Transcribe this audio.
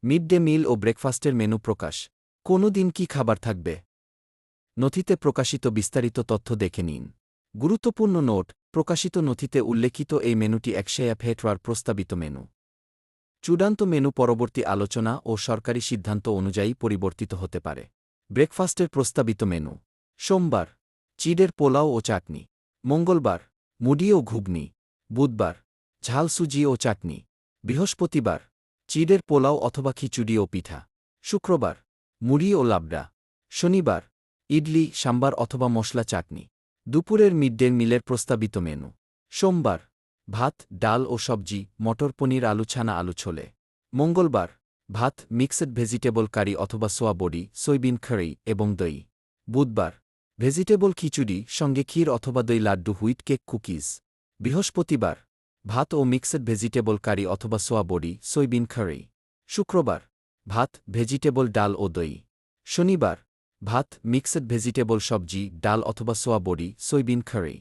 Mid day meal ও ব্রেকফাস্টের menu প্রকাশ। কোনো দিন কী খাবার থাকবে? নথিতে প্রকাশিত বিস্তারিত তথ্য দেখে নিন। গুরুত্বপূর্ণ নোট: প্রকাশিত নথিতে উল্লেখিত এই মেনুটি একশেয়া ফেটওয়ার প্রস্তাবিত মেনু। চূড়ান্ত মেনু পরবর্তী আলোচনা ও সরকারি সিদ্ধান্ত অনুযায়ী পরিবর্তিত হতে পারে। ব্রেকফাস্টের প্রস্তাবিত মেনু: সোমবার চিড়ের পোলাও ও চাটনি, মঙ্গলবার মুড়ি ও ঘুগনি, বুধবার ঝাল সুজি ও চাটনি, বৃহস্পতিবার চিড়ের পোলাও অথবা খিচুড়ি ও পিঠা, শুক্রবার মুড়ি ও লাবড়া, শনিবার ইডলি সাম্বার অথবা মশলা চাটনি। দুপুরের মিড ডে মিলের প্রস্তাবিত মেনু: সোমবার ভাত ডাল ও সবজি, মটর পনির আলু ছানা আলু ছোলে, মঙ্গলবার ভাত মিক্সড ভেজিটেবল কারি অথবা সোয়া বড়ি সয়াবিন কারি এবং দই, বুধবার ভেজিটেবল খিচুড়ি সঙ্গে ক্ষীর অথবা দই লাড্ডু হুইট কেক কুকিজ, বৃহস্পতিবার ভাত ও মিক্সড ভেজিটেবল কারি অথবা সোয়া বড়ি সয়াবিন কারি, শুক্রবার ভাত ভেজিটেবল ডাল ও দই, শনিবার ভাত মিক্সড ভেজিটেবল সবজি ডাল অথবা সোয়া বড়ি সয়াবিন কারি।